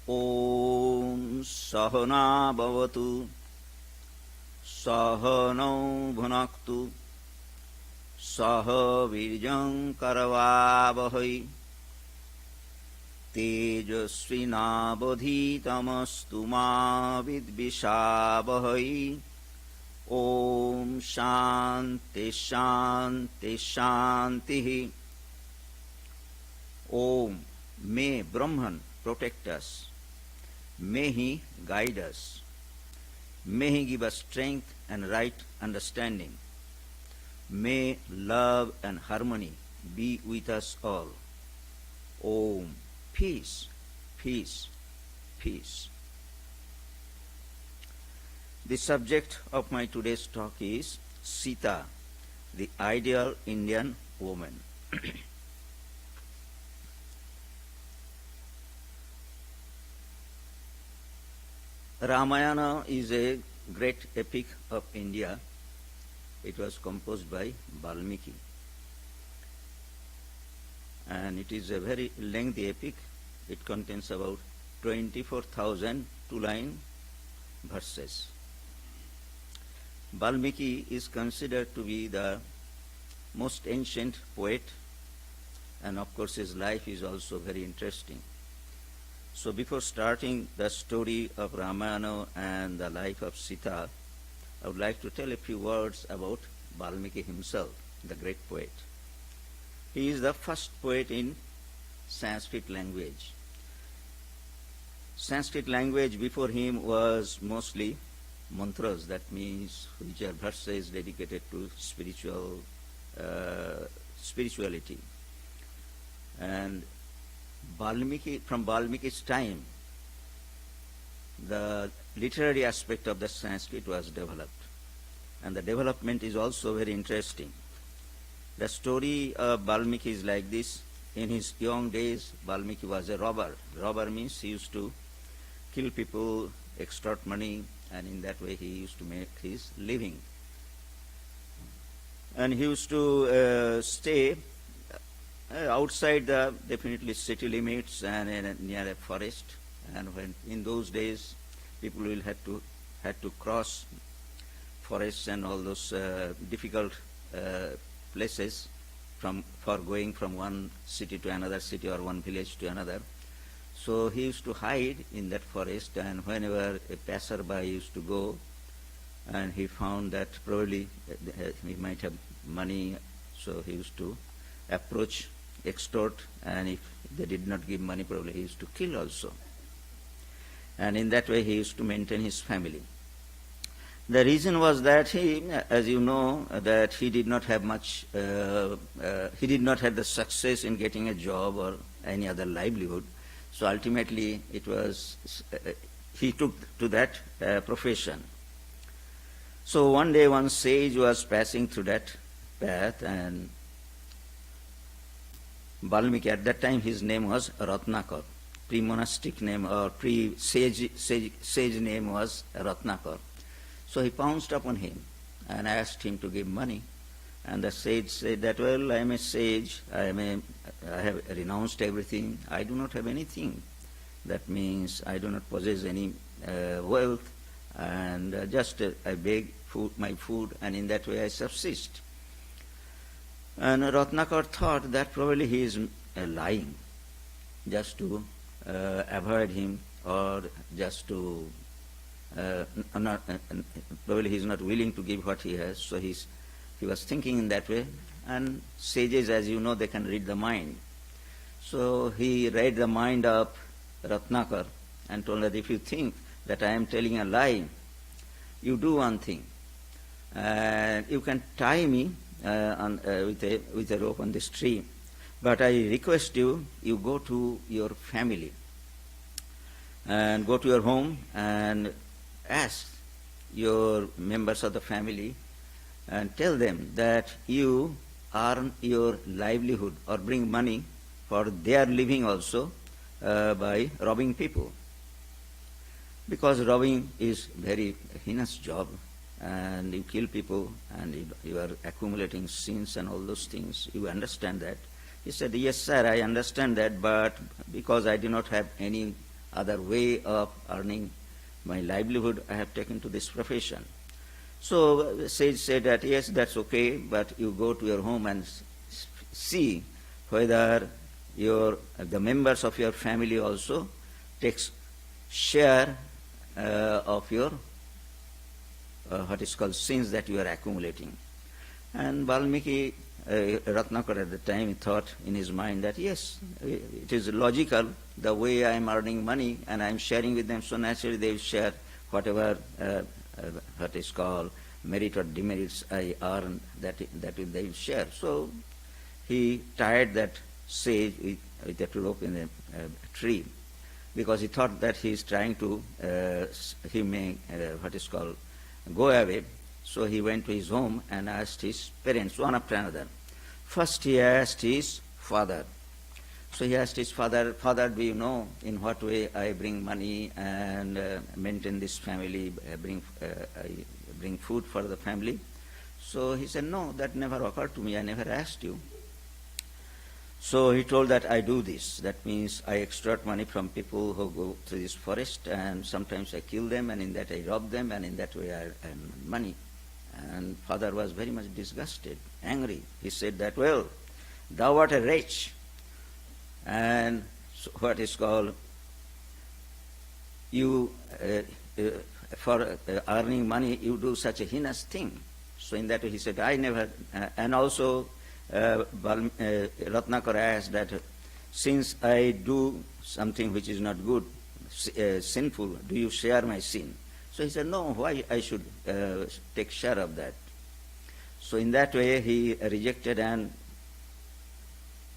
ॐ सहना भवतु सहनौ भुनक्तु सह वीर्यं करवावहै तेजस्विनावधीतमस्तु मा विद्विषावहै ॐ शान्ति शान्ति शान्तिः ॐ may Brahman protect us. May he guide us. May he give us strength and right understanding. May love and harmony be with us all. Om. Peace, peace, peace. The subject of my today's talk is Sita, the ideal Indian woman. Ramayana is a great epic of India. It was composed by Valmiki. And it is a very lengthy epic. It contains about 24,000 two-line verses. Valmiki is considered to be the most ancient poet, and of course his life is also very interesting. So before starting the story of Ramayana and the life of Sita, I would like to tell a few words about Valmiki himself, the great poet. He is the first poet in Sanskrit language. Sanskrit language before him was mostly mantras, that means which are verses dedicated to spirituality. And from Valmiki's time, the literary aspect of the Sanskrit was developed. And the development is also very interesting. The story of Valmiki is like this. In his young days, Valmiki was a robber. Robber means he used to kill people, extort money, and in that way he used to make his living. And he used to stay outside the definitely city limits and near a forest. And when in those days people will had to cross forests and all those difficult places for going from one city to another city or one village to another. So he used to hide in that forest, and whenever a passerby used to go and he found that probably he might have money, so he used to approach, extort, and if they did not give money, probably he used to kill also. And in that way he used to maintain his family. The reason was that he, as you know, that he did not have much, he did not have the success in getting a job or any other livelihood. So ultimately it was, he took to that profession. So one day one sage was passing through that path, and Valmiki, at that time his name was Ratnakar. Pre-monastic name or pre-sage name was Ratnakar. So he pounced upon him and asked him to give money. And the sage said that, well, I am a sage, I have renounced everything, I do not have anything. That means I do not possess any wealth, and just I beg my food, and in that way I subsist. And Ratnakar thought that probably he is lying, just to avoid him, or just to probably he is not willing to give what he has. So he was thinking in that way. And sages, as you know, they can read the mind. So he read the mind of Ratnakar and told that if you think that I am telling a lie, you do one thing. You can tie me with a rope on this tree, but I request you go to your family and go to your home and ask your members of the family and tell them that you earn your livelihood or bring money for their living also by robbing people. Because robbing is very heinous job, and you kill people and you are accumulating sins and all those things. You understand that? He said, yes sir, I understand that, but because I do not have any other way of earning my livelihood, I have taken to this profession. So the sage said that, yes, that's okay, but you go to your home and see whether the members of your family also takes share of your what is called sins that you are accumulating. And Valmiki Ratnakar at the time thought in his mind that yes, it is logical, the way I am earning money and I am sharing with them, so naturally they will share whatever what is called merit or demerits I earn, that they will share. So he tied that sage with a rope in a tree, because he thought that he is trying to, he may, what is called, go away. So he went to his home and asked his parents, one after another. First he asked his father. So he asked his father, Father, do you know in what way I bring money and maintain this family, I bring food for the family? So he said, no, that never occurred to me, I never asked you. So he told that I do this. That means I extort money from people who go to this forest, and sometimes I kill them, and in that I rob them, and in that way I earn money. And father was very much disgusted, angry. He said that, well, thou art a wretch, and what is called, you, for earning money, you do such a heinous thing. So in that way he said, I never, and also Ratnakar asked that, since I do something which is not good, sinful, do you share my sin? So he said, no, why I should take share of that? So in that way he rejected, and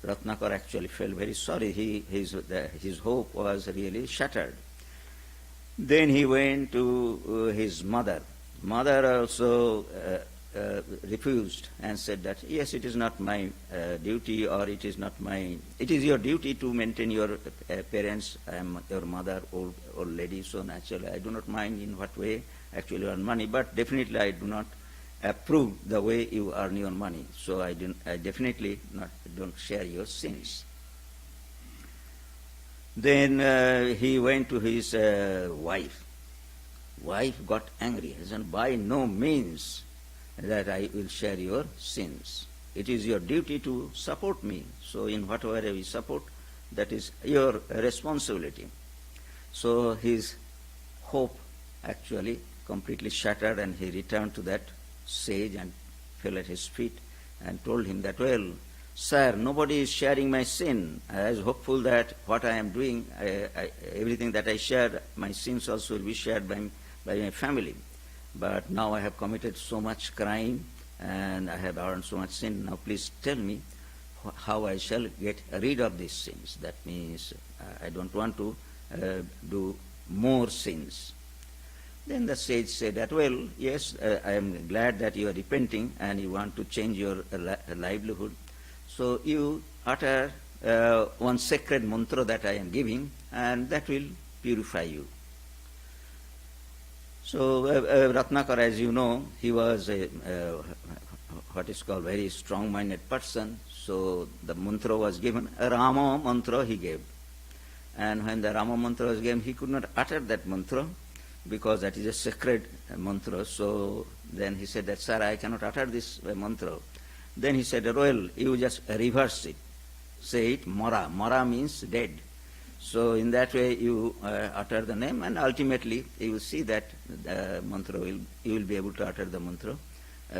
Ratnakar actually felt very sorry. His hope was really shattered. Then he went to his mother. Mother also refused and said that, yes, it is not my duty, or it is your duty to maintain your parents. I am your mother, old lady, so naturally I do not mind in what way actually you earn money, but definitely I do not approve the way you earn your money. So I definitely don't share your sins. Then he went to his wife. Wife got angry. He said, by no means that I will share your sins. It is your duty to support me. So in whatever we support, that is your responsibility. So his hope actually completely shattered, and he returned to that sage and fell at his feet and told him that, well, sir, nobody is sharing my sin. I was hopeful that what I am doing, everything that I share, my sins also will be shared by my family. But now I have committed so much crime and I have earned so much sin. Now please tell me how I shall get rid of these sins. That means I don't want to do more sins. Then the sage said that, well, yes, I am glad that you are repenting and you want to change your livelihood. So you utter one sacred mantra that I am giving, and that will purify you. So Ratnakar, as you know, he was a what is called very strong-minded person. So the mantra was given, a Rama mantra he gave. And when the Rama mantra was given, he could not utter that mantra because that is a sacred mantra. So then he said that, sir, I cannot utter this mantra. Then he said, well, you just reverse it. Say it, Mara. Mara means dead. So in that way you utter the name, and ultimately you will see that the mantra you will be able to utter the mantra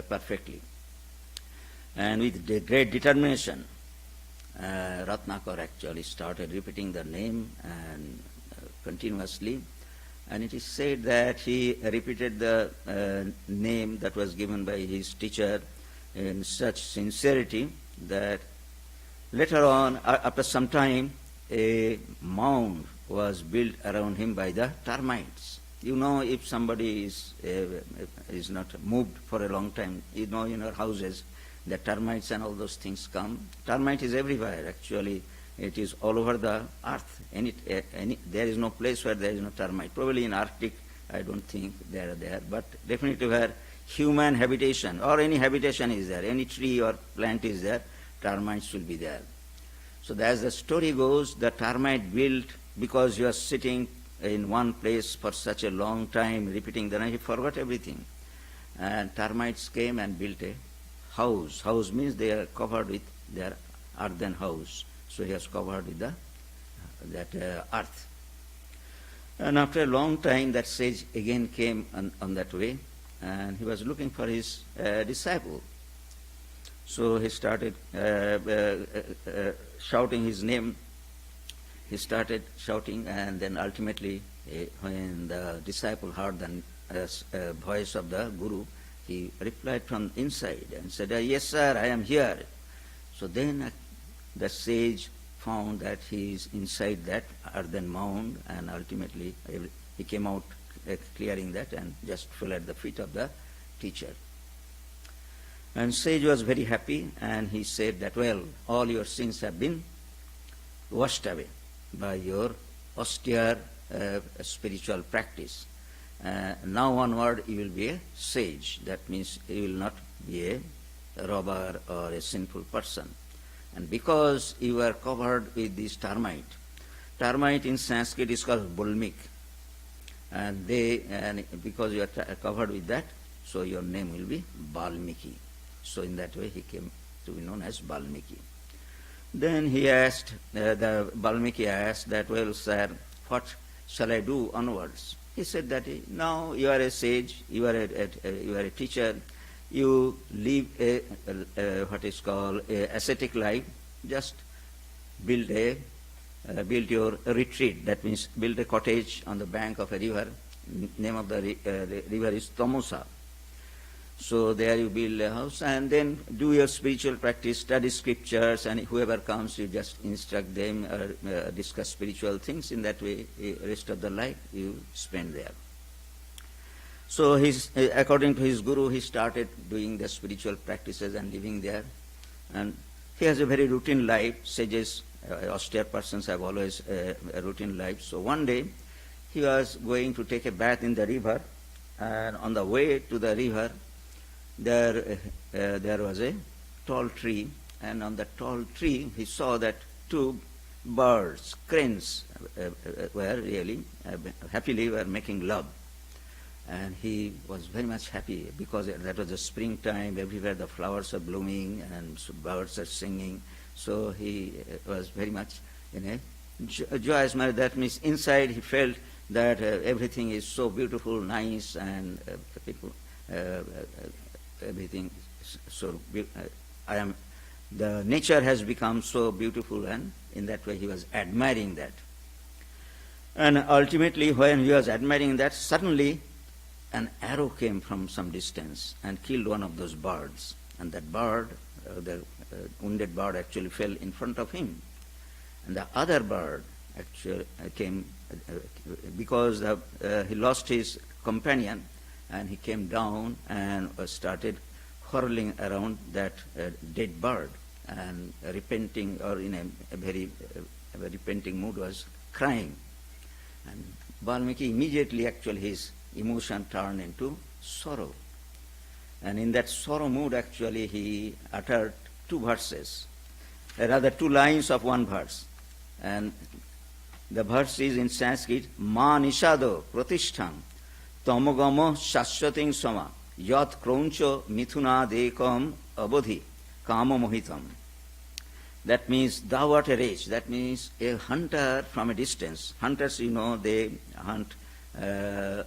perfectly. And with great determination, Ratnakar actually started repeating the name and continuously. And it is said that he repeated the name that was given by his teacher in such sincerity that later on, after some time, a mound was built around him by the termites. You know, if somebody is not moved for a long time, you know, in our houses, the termites and all those things come. Termite is everywhere, actually. It is all over the earth. There is no place where there is no termite. Probably in Arctic, I don't think they are there, but definitely where human habitation or any habitation is there, any tree or plant is there, termites will be there. So as the story goes, the termite built because you are sitting in one place for such a long time, repeating the name, he forgot everything. And termites came and built a house. House means they are covered with their earthen house. So he was covered with that earth. And after a long time, that sage again came on that way, and he was looking for his disciple. So he started shouting his name. He started shouting, and then ultimately, when the disciple heard the voice of the Guru, he replied from inside and said, "Yes, sir, I am here." So then the sage found that he is inside that earthen mound, and ultimately he came out clearing that and just fell at the feet of the teacher. And sage was very happy, and he said that, "Well, all your sins have been washed away by your austere spiritual practice. Now onward you will be a sage. That means you will not be a robber or a sinful person. And because you are covered with this termite in Sanskrit is called bulmik, and because you are covered with that, so your name will be Balmiki." So in that way he came to be known as Balmiki. Then he asked, the Balmiki asked that, "Well, sir, what shall I do onwards?" He said that, "Now you are a sage, you are a teacher, you live a what is called a ascetic life. Just build your retreat. That means build a cottage on the bank of a river. Name of the river is Tamosa. So there you build a house, and then do your spiritual practice, study scriptures, and whoever comes, you just instruct them or discuss spiritual things. In that way, the rest of the life you spend there." So according to his guru, he started doing the spiritual practices and living there. And he has a very routine life. Sages, austere persons have always a routine life. So one day, he was going to take a bath in the river, and on the way to the river, there was a tall tree, and on the tall tree he saw that two birds, cranes, were really happily were making love. And he was very much happy because that was the springtime, everywhere the flowers are blooming and birds are singing. So he was very much in a joyous manner. That means inside he felt that everything is so beautiful, nice, and people, everything so the nature has become so beautiful, and in that way he was admiring that. And ultimately, when he was admiring that, suddenly an arrow came from some distance and killed one of those birds. And that bird, the wounded bird, actually fell in front of him. And the other bird actually came because he lost his companion, and he came down and started whirling around that dead bird and repenting, or in a very repenting mood, was crying. And Valmiki immediately, actually, his emotion turned into sorrow. And in that sorrow mood, actually, he uttered two verses, rather two lines of one verse. And the verse is in Sanskrit, "Ma nishado pratistham tamogamo shashwating sama yat krauncho mithunadekam abodhi kama mohitam." That means, "Thou art a wretch." That means a hunter from a distance. Hunters, they hunt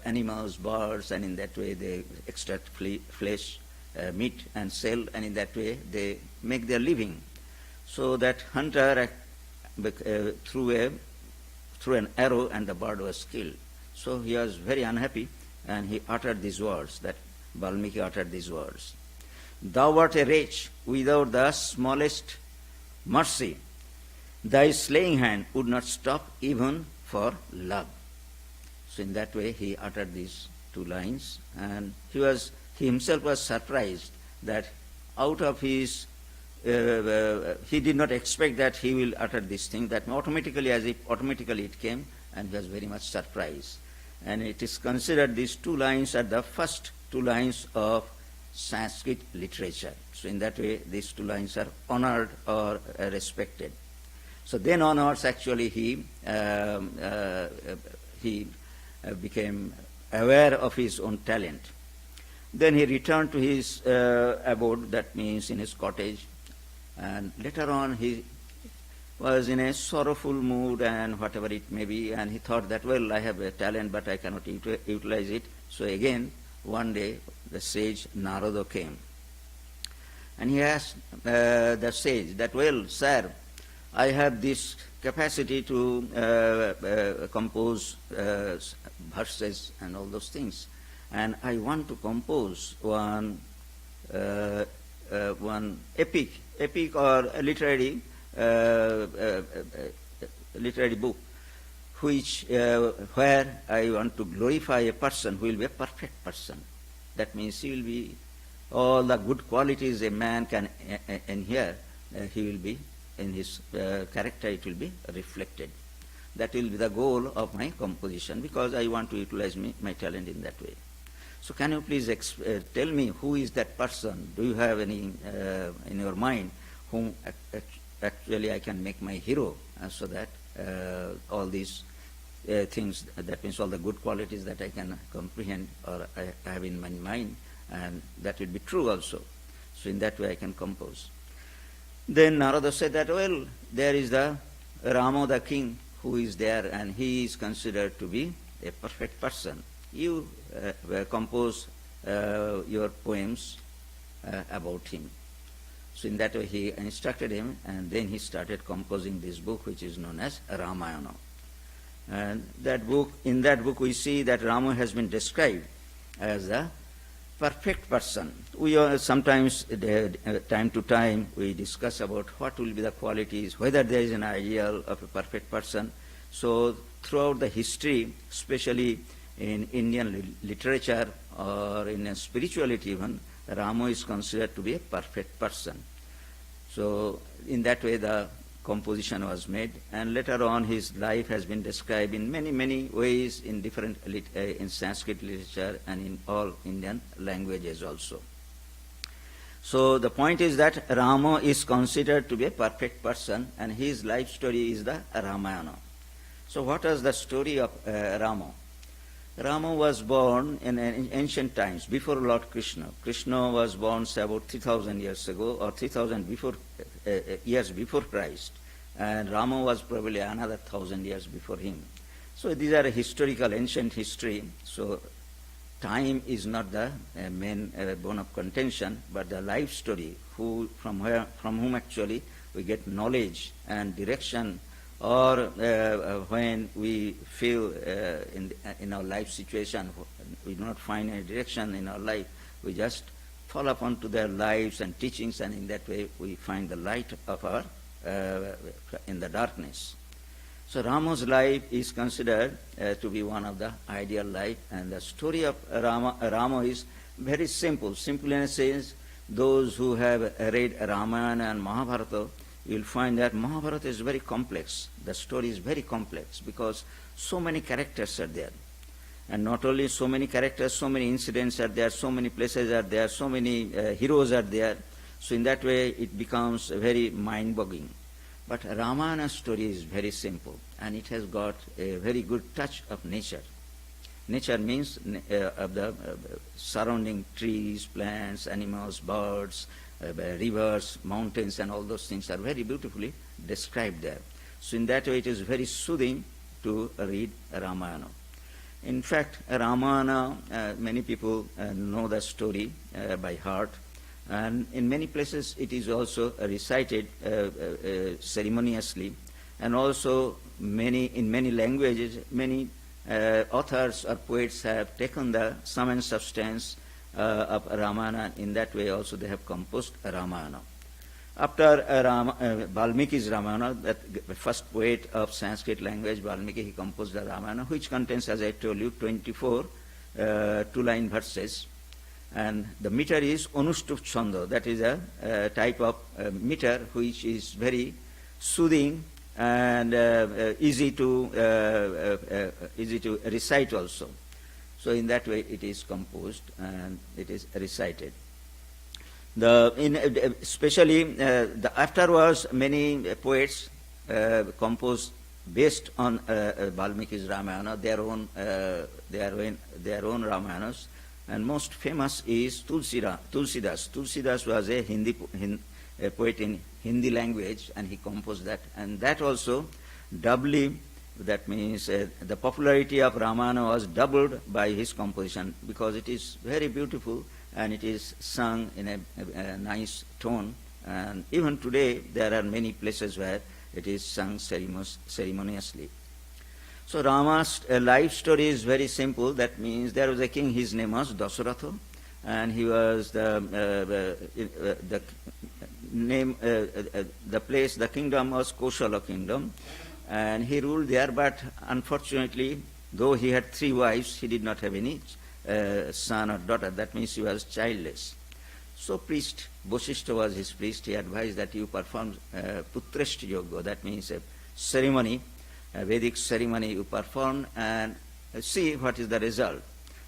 animals, birds, and in that way they extract flesh, meat, and sell, and in that way they make their living. So that hunter threw an arrow, and the bird was killed. So he was very unhappy, and he uttered these words, that Valmiki uttered these words, "Thou art a wretch without the smallest mercy. Thy slaying hand would not stop even for love." So in that way he uttered these two lines, and he himself was surprised that out of his he did not expect that he will utter this thing, that automatically it came, and he was very much surprised. And it is considered these two lines are the first two lines of Sanskrit literature. So in that way these two lines are honored or respected. So then onwards, actually, he became aware of his own talent. Then he returned to his abode, that means in his cottage, and later on he was in a sorrowful mood and whatever it may be, and he thought that, well, I have a talent but I cannot utilize it. So again, one day the sage Narada came, and he asked the sage that, well, sir, I have this capacity to compose verses and all those things, and I want to compose one epic or a literary book, which where I want to glorify a person who will be a perfect person. That means he will be all the good qualities a man can inherit. He will be in his character. It will be reflected. That will be the goal of my composition, because I want to utilize my talent in that way. So can you please tell me who is that person? Do you have any in your mind whom actually I can make my hero, so that all these things, that means all the good qualities that I can comprehend or I have in my mind, and that will be true also. So in that way I can compose. Then Narada said that, well, there is the Rama the king who is there, and he is considered to be a perfect person. You compose your poems about him. So in that way he instructed him, and then he started composing this book, which is known as Ramayana. And that book, in that book we see that Rama has been described as a perfect person. We are sometimes, time to time, we discuss about what will be the qualities, whether there is an ideal of a perfect person. So throughout the history, especially in Indian literature or in spirituality even, Rama is considered to be a perfect person. So in that way the composition was made, and later on his life has been described in many ways in different in Sanskrit literature and in all Indian languages also. So the point is that Rama is considered to be a perfect person, and his life story is the Ramayana. So what was the story of Rama? Rama was born in ancient times, before Lord Krishna. Krishna was born, say, about 3,000 years ago, or 3,000 years before Christ. And Rama was probably another 1,000 years before him. So these are a historical, ancient history. So time is not the main bone of contention, but the life story, from whom actually we get knowledge and direction, or when we feel in our life situation, we do not find any direction in our life, we just fall upon to their lives and teachings, and in that way we find the light of our in the darkness. So Rama's life is considered to be one of the ideal life, and the story of Rama is very simple. Simple in a sense, those who have read Ramayana and Mahabharata, you will find that Mahabharata is very complex. The story is very complex because so many characters are there. And not only so many characters, so many incidents are there, so many places are there, so many heroes are there. So in that way it becomes very mind-boggling. But Ramayana's story is very simple, and it has got a very good touch of nature. Nature means of the surrounding trees, plants, animals, birds, rivers, mountains, and all those things are very beautifully described there. So in that way it is very soothing to read Ramayana. In fact, Ramayana, many people know the story by heart, and in many places it is also recited ceremoniously, and also in many languages, many authors or poets have taken the sum and substance of Ramayana. In that way also they have composed Ramayana. After Valmiki's Ramayana, the first poet of Sanskrit language, Valmiki, he composed the Ramayana, which contains, as I told you, 24 two-line verses. And the meter is Anushtup Chanda. That is a type of meter which is very soothing and easy to recite also. So in that way it is composed and it is recited. Especially afterwards, many poets composed based on Valmiki's Ramayana, their own Ramayanas, and most famous is Tulsidas. Tulsidas was a poet in Hindi language, and he composed that, and that also doubly. That means the popularity of Ramayana was doubled by his composition, because it is very beautiful and it is sung in a nice tone. And even today there are many places where it is sung ceremoniously. So Rama's life story is very simple. That means there was a king, his name was Dasaratha, and he was the kingdom was Koshala kingdom, and he ruled there, but unfortunately, though he had 3 wives, he did not have any son or daughter. That means he was childless. So priest, Vasishtha was his priest, he advised that you perform Putreshti Yoga, that means a ceremony, a Vedic ceremony you perform, and see what is the result.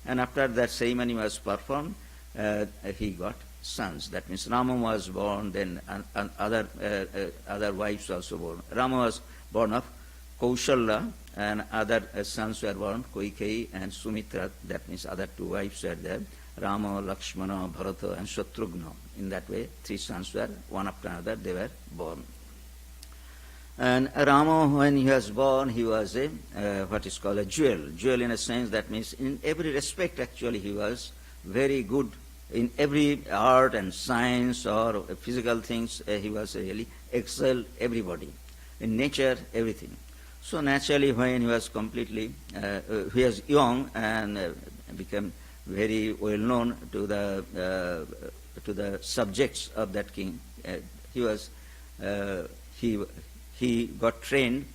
And after that ceremony was performed, he got sons. That means Rama was born, then other wives also born. Rama was born of Kaushalya, and other sons were born, Kaikeyi and Sumitra. That means other 2 wives were there, Rama, Lakshmana, Bharata and Shatrugna. In that way, 3 sons were, one after another, they were born. And Rama, when he was born, he was a what is called a jewel. Jewel in a sense, that means in every respect actually he was very good. In every art and science or physical things, he was really excelled everybody. In nature, everything. So naturally, when he was he was young and became very well known to the subjects of that king. He got trained,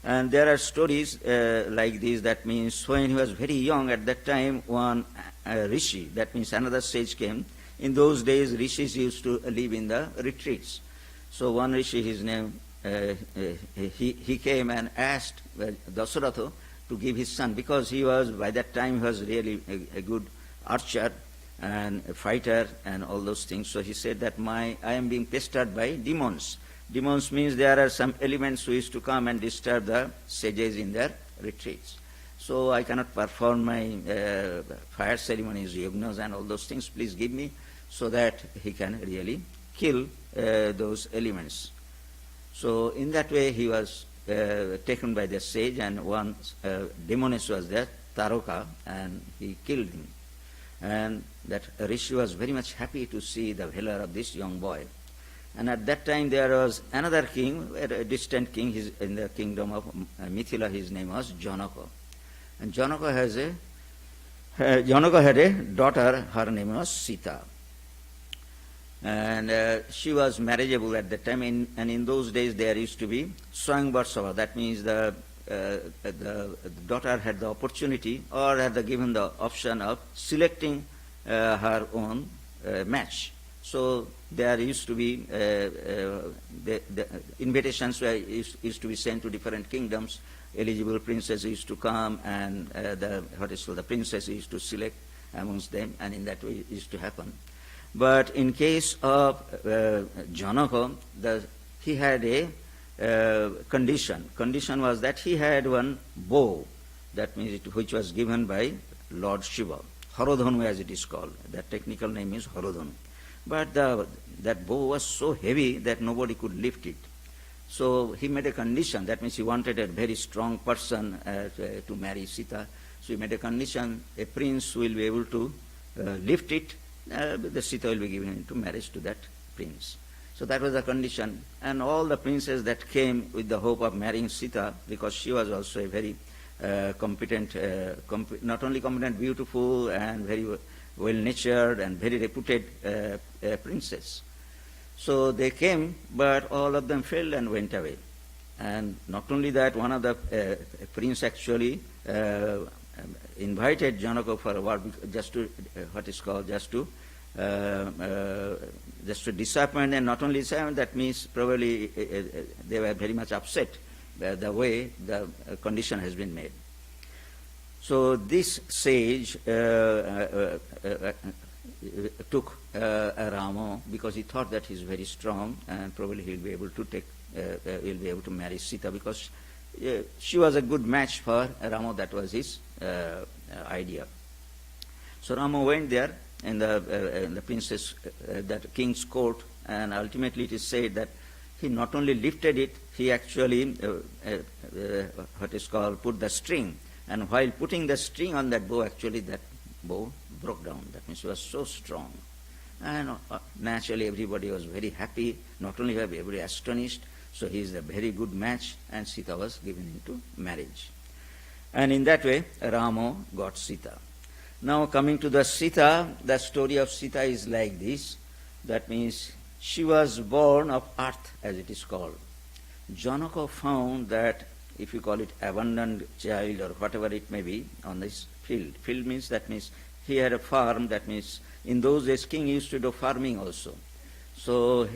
and there are stories like this. That means when he was very young, at that time, one rishi, that means another sage came. In those days, rishis used to live in the retreats. So one rishi, his name, he came and asked Dasaratha to give his son, because he was, by that time, he was really a good archer and a fighter and all those things. So he said that I am being pestered by demons. Demons means there are some elements who used to come and disturb the sages in their retreats. So I cannot perform my fire ceremonies, yagnas and all those things. Please give me, so that he can really kill those elements. So in that way he was taken by the sage, and one demoness was there, Taroka, and he killed him. And that rishi was very much happy to see the valor of this young boy. And at that time there was another king, a distant king, in the kingdom of Mithila. His name was Janaka. And Janaka had a daughter, her name was Sita. And she was marriageable at that time, and in those days there used to be Swayamvar Sabha. That means the daughter had the opportunity, or had given the option of selecting her own match. So there used to be the invitations used to be sent to different kingdoms. Eligible princes used to come, and the princess used to select amongst them, and in that way it used to happen. But in case of Janaka, he had a condition. Condition was that he had one bow, that means which was given by Lord Shiva. Harodhanu, as it is called. The technical name is Harodhanu. But that bow was so heavy that nobody could lift it. So he made a condition. That means he wanted a very strong person to marry Sita. So he made a condition: a prince will be able to lift it. The Sita will be given into marriage to that prince. So that was the condition. And all the princes that came with the hope of marrying Sita, because she was also a very competent, not only competent, beautiful and very well-natured and very reputed princess. So they came, but all of them failed and went away. And not only that, one of the prince actually invited Janaka for a war, just to disappoint, and not only disappoint, that means probably they were very much upset the way the condition has been made. So this sage took Rama, because he thought that he is very strong and probably he will be able to take will be able to marry Sita, because she was a good match for Rama. That was his idea. So Rama went there in the princess, that king's court, and ultimately it is said that he not only lifted it, he actually what is called put the string, and while putting the string on that bow, actually that bow broke down. That means it was so strong, and naturally everybody was very happy. Not only everybody astonished. So he is a very good match, and Sita was given into marriage, and in that way Rama got Sita. Now coming to the Sita, the story of Sita is like this. That means she was born of earth, as it is called. Janaka found that, if you call it abandoned child or whatever it may be, on this field. Field means, that means he had a farm. That means in those days king used to do farming also. So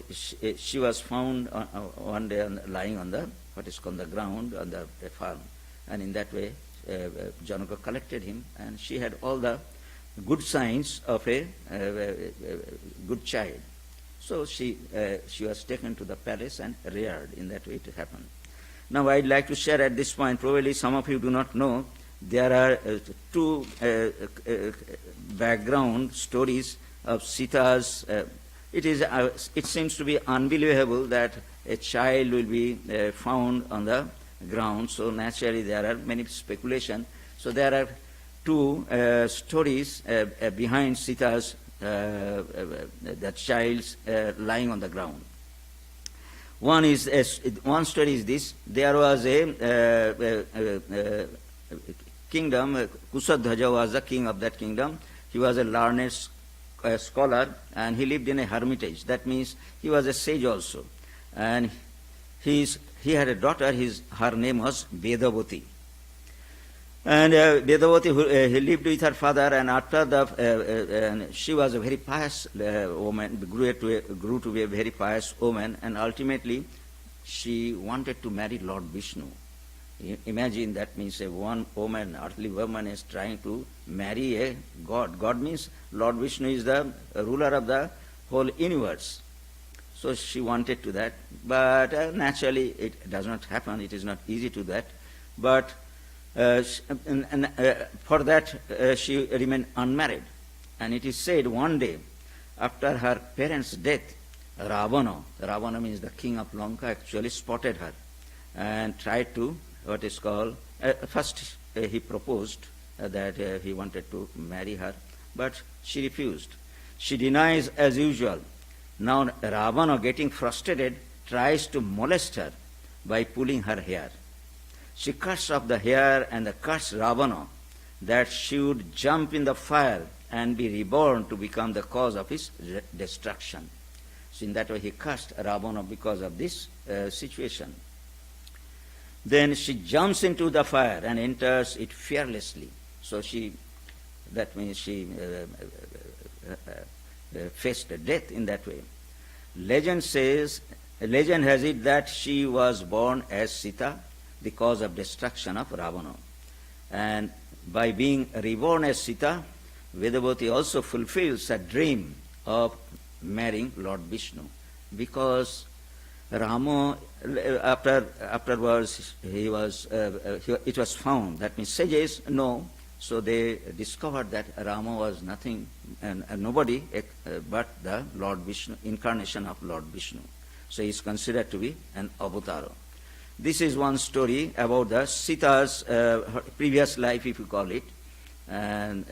she was found one day lying on the, what is called, the ground on the farm, and in that way Janaka collected him, and she had all the good signs of a good child. So she was taken to the palace and reared. In that way it happened. Now I'd like to share at this point, probably some of you do not know, there are two background stories of Sita's. It seems to be unbelievable that a child will be found on the ground. So naturally there are many speculation. So there are two stories behind Sita's that child's lying on the ground. One story is this: there was a kingdom. Kusadhaja was the king of that kingdom. He was a learned scholar, and he lived in a hermitage. That means he was a sage also, and he had a daughter. Her name was Vedavati. And Vedavati, he lived with her father, and after she was a very pious woman, grew to be a very pious woman, and ultimately she wanted to marry Lord Vishnu. Imagine, that means one woman, earthly woman, is trying to marry a god. God means Lord Vishnu is the ruler of the whole universe. So she wanted to that, but naturally it does not happen. It is not easy to that, but for that she remained unmarried. And it is said one day after her parents' death, Ravana means the king of Lanka, actually spotted her and tried to, what is called, first he proposed that he wanted to marry her, but she refused. She denies as usual. Now Ravana, getting frustrated, tries to molest her by pulling her hair. She cuts off the hair and cursed Ravana that she would jump in the fire and be reborn to become the cause of his destruction. So in that way he cursed Ravana because of this situation. Then she jumps into the fire and enters it fearlessly. So that means she faced death in that way. Legend has it that she was born as Sita, the cause of destruction of Ravana. And by being reborn as Sita, Vedavati also fulfills a dream of marrying Lord Vishnu, because Rama, afterwards it was found, that means sages know, so they discovered that Rama was nothing and nobody but the Lord Vishnu, incarnation of Lord Vishnu. So he is considered to be an avatar. This is one story about the Sita's previous life, if you call it, and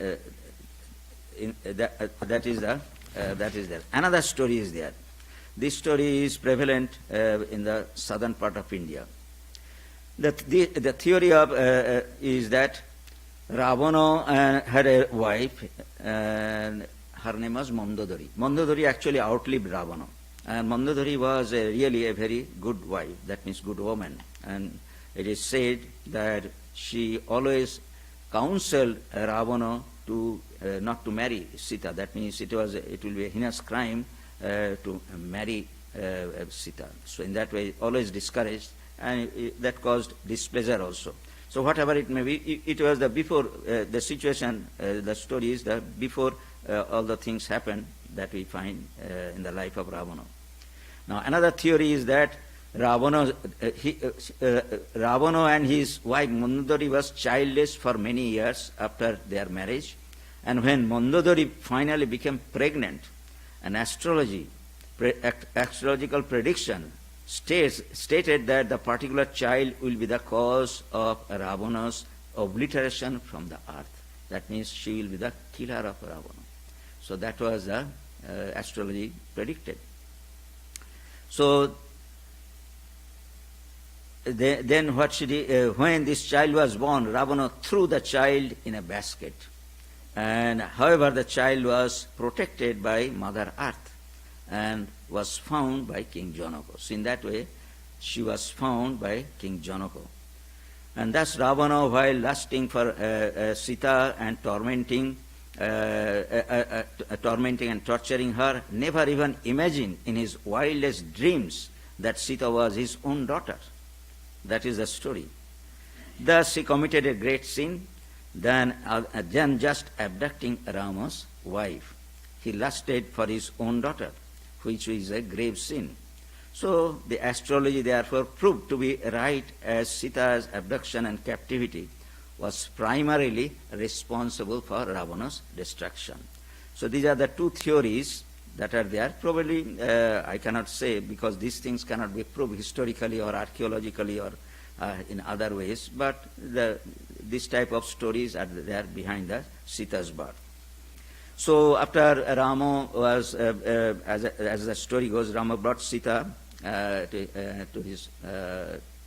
that is there. Another story is there. This story is prevalent in the southern part of India. The theory of is that Ravana had a wife, and her name was Mandodari. Mandodari actually outlived Ravana. And Mandodari was really a very good wife, that means good woman. And it is said that she always counseled Ravana to not to marry Sita. That means it will be a heinous crime to marry Sita. So in that way, always discouraged, and that caused displeasure also. So whatever it may be, it was the before the situation, the story is that before all the things happened that we find in the life of Ravana. Now another theory is that Ravana and his wife Mandodari was childless for many years after their marriage, and when Mandodari finally became pregnant, an astrological prediction stated that the particular child will be the cause of Ravana's obliteration from the earth. That means she will be the killer of Ravana. So that was the astrology predicted. So then what she did, when this child was born, Ravana threw the child in a basket. And however, the child was protected by Mother Earth and was found by King Janaka. So in that way, she was found by King Janaka. And thus Ravana, while lusting for Sita and tormenting and torturing her, never even imagined in his wildest dreams that Sita was his own daughter. That is the story. Thus he committed a great sin than just abducting Rama's wife. He lusted for his own daughter, which is a grave sin. So the astrology therefore proved to be right, as Sita's abduction and captivity was primarily responsible for Ravana's destruction. So these are the two theories that are there. Probably I cannot say, because these things cannot be proved historically or archaeologically or in other ways, but this type of stories are there behind the Sita's birth. So after Rama was, as the story goes, Rama brought Sita to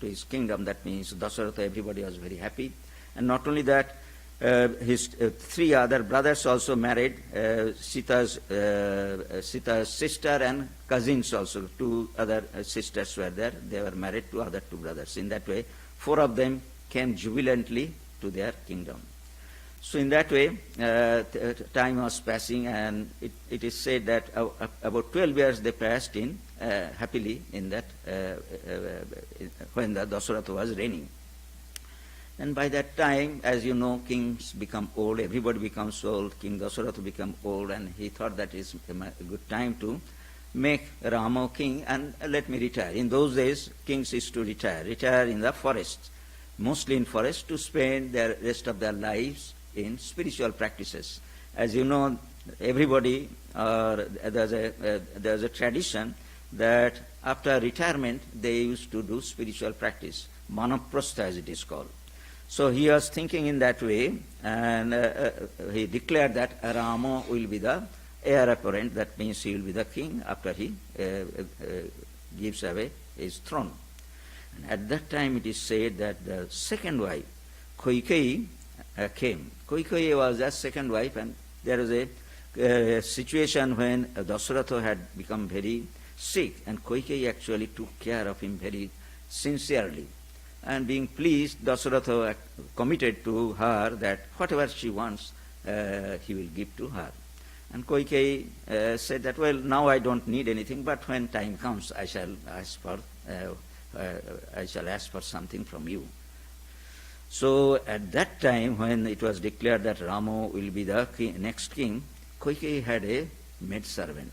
his kingdom. That means Dasaratha, everybody was very happy. And not only that, his three other brothers also married. Sita's sister and cousins also. Two other sisters were there. They were married to other two brothers. In that way, four of them came jubilantly to their kingdom. So in that way, time was passing, and it is said that about 12 years they passed in happily in that when the Dasaratha was reigning. And by that time, as you know, kings become old, everybody becomes old. King Dasaratha became old, and he thought that is a good time to make Rama king and let me retire. In those days, kings used to retire in the forest, mostly in forest, to spend the rest of their lives in spiritual practices. As you know, everybody, there's a tradition that after retirement, they used to do spiritual practice, manaprastha as it is called. So he was thinking in that way, and he declared that Rama will be the heir apparent. That means he will be the king after he gives away his throne. And at that time it is said that the second wife, Kaikeyi, came. Kaikeyi was the second wife, and there was a situation when Dasaratha had become very sick, and Kaikeyi actually took care of him very sincerely. And being pleased, Dasaratha committed to her that whatever she wants, he will give to her. And Kaikeyi said that, well, now I don't need anything, but when time comes, I shall ask for something from you. So at that time, when it was declared that Rama will be the next king, Kaikeyi had a maidservant,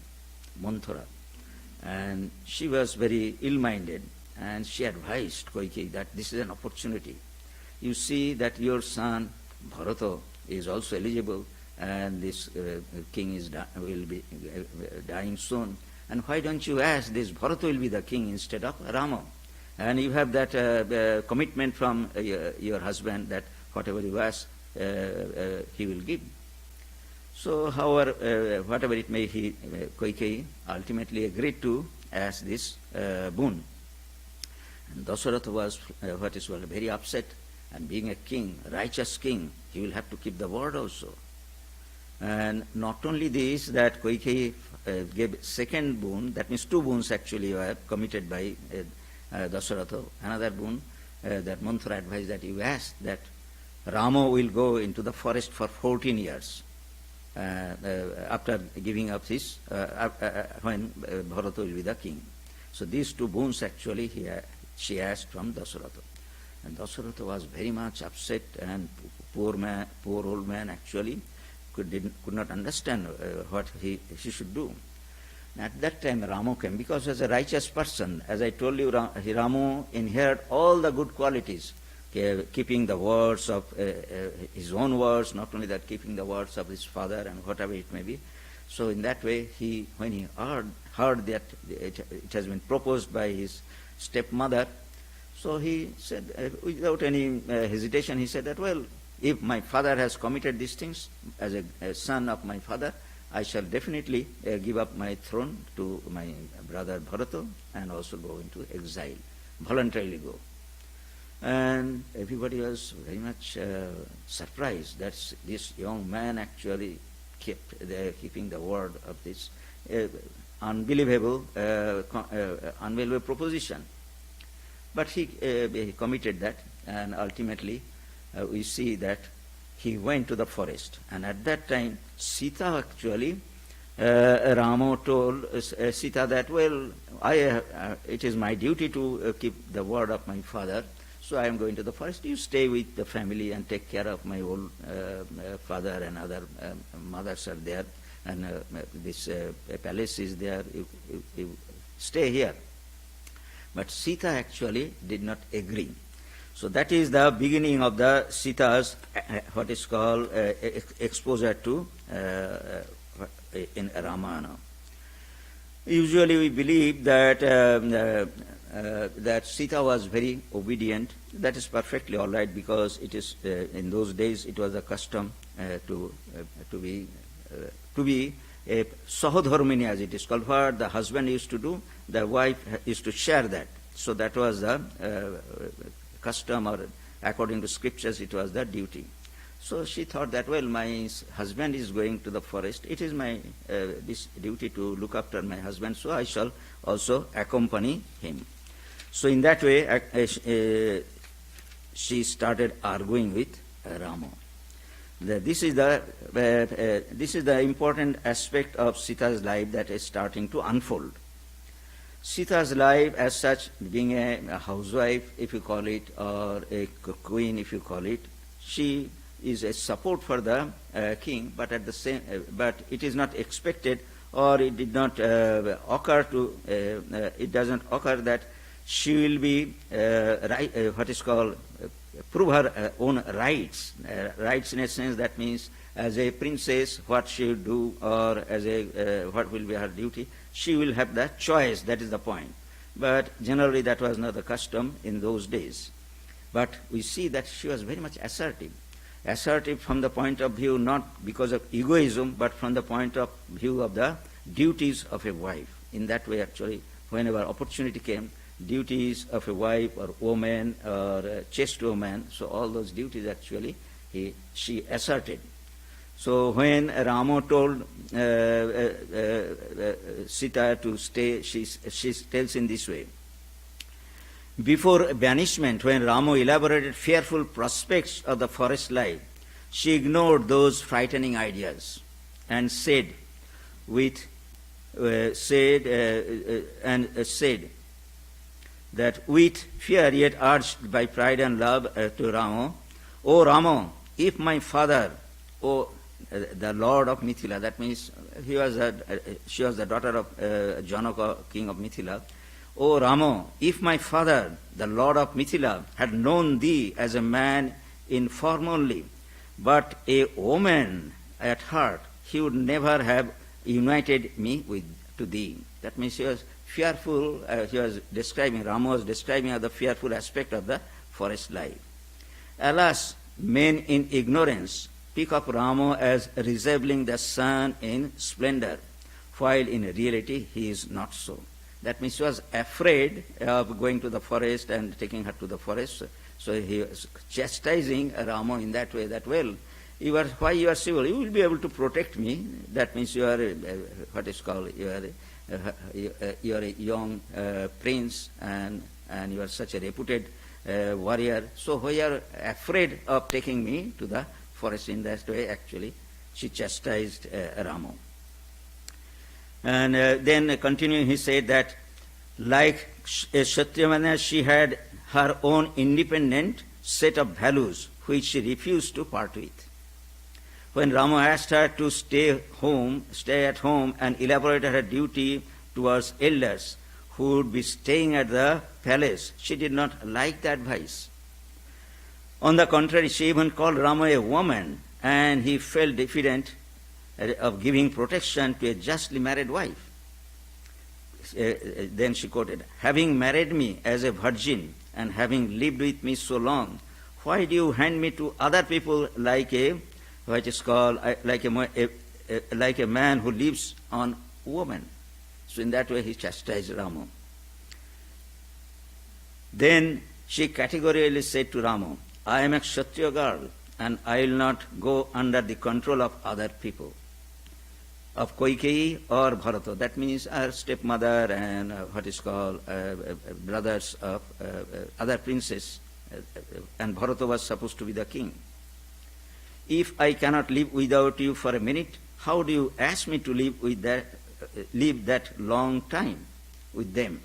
Manthara, and she was very ill-minded. And she advised Kaikeyi that this is an opportunity. You see that your son Bharata is also eligible, and this king will be dying soon. And why don't you ask this Bharata will be the king instead of Rama? And you have that commitment from your husband that whatever you ask, he will give. So, however, whatever it may, Kaikeyi ultimately agreed to ask this boon. And Dasaratha was very upset, and being a king, righteous king, he will have to keep the word also. And not only this, that Kaikeyi gave second boon, that means two boons actually were committed by Dasaratha. Another boon, that Manthara advised that you ask that Rama will go into the forest for 14 years after giving up his, when Bharata will be the king. So these two boons actually she asked from Dasaratha. And Dasaratha was very much upset, and poor old man actually could not understand what he should do. At that time, Ramo came because he was a righteous person. As I told you, Ramo inherited all the good qualities, keeping the words of his own words, not only that, keeping the words of his father and whatever it may be. So in that way, when he heard that it has been proposed by his stepmother, so he said, without any hesitation, he said that, well, if my father has committed these things as a son of my father, I shall definitely give up my throne to my brother Bharata and also go into exile, voluntarily go. And everybody was very much surprised that this young man actually keeping the word of this unbelievable proposition. But he committed that, and ultimately we see that he went to the forest. And at that time, Sita actually, Rama told Sita that, well, it is my duty to keep the word of my father, so I am going to the forest. You stay with the family and take care of my old father, and other mothers are there, and this palace is there. You stay here. But Sita actually did not agree. So that is the beginning of the Sita's what is called exposure to in Ramayana. Usually we believe that that Sita was very obedient. That is perfectly all right, because it is in those days it was a custom to be a sahodharmini, as it is called. What the husband used to do, the wife used to share that. So that was the custom, or according to scriptures, it was the duty. So she thought that, well, my husband is going to the forest. It is my this duty to look after my husband, so I shall also accompany him. So in that way, she started arguing with Rama. This is the important aspect of Sita's life that is starting to unfold. Sita's life as such, being a housewife, if you call it, or a queen, if you call it, she is a support for the king, but at the same, but it is not expected, or it did not occur to, it doesn't occur that she will be what is called prove her own rights. Rights in a sense, that means as a princess what she will do, or as a what will be her duty. She will have that choice, that is the point. But generally that was not the custom in those days. But we see that she was very much assertive. Assertive from the point of view, not because of egoism, but from the point of view of the duties of a wife. In that way, actually, whenever opportunity came, duties of a wife or woman or a chaste woman, so all those duties actually she asserted. So when Rama told Sita to stay, she tells in this way. Before banishment, when Rama elaborated fearful prospects of the forest life, she ignored those frightening ideas and said that with fear yet urged by pride and love to Rama, O Rama, if my father, O the Lord of Mithila, that means she was the daughter of Janaka, king of Mithila. O Rama, if my father, the Lord of Mithila, had known thee as a man in form only, but a woman at heart, he would never have united me to thee. That means she was fearful. Rama was describing the fearful aspect of the forest life. Alas, men in ignorance pick up Rama as resembling the sun in splendor, while in reality he is not so. That means she was afraid of going to the forest and taking her to the forest. So he was chastising Rama in that way, that, well, why you are civil? You will be able to protect me. That means you are what is called, you are a young prince, and you are such a reputed warrior. So why you are afraid of taking me to the forest? In that way, actually, she chastised Rama. And then continuing, he said that like a Kshatriyavana, she had her own independent set of values which she refused to part with. When Rama asked her to stay at home and elaborated her duty towards elders who would be staying at the palace, she did not like the advice. On the contrary, she even called Rama a woman, and he felt diffident of giving protection to a justly married wife. Then she quoted, "Having married me as a virgin and having lived with me so long, why do you hand me to other people like a man who lives on woman?" So in that way he chastised Rama. Then she categorically said to Rama, "I am a Kshatriya girl and I will not go under the control of other people, of Kaikeyi or Bharata." That means her stepmother and brothers of other princes, and Bharata was supposed to be the king. "If I cannot live without you for a minute, how do you ask me to live that long time with them?"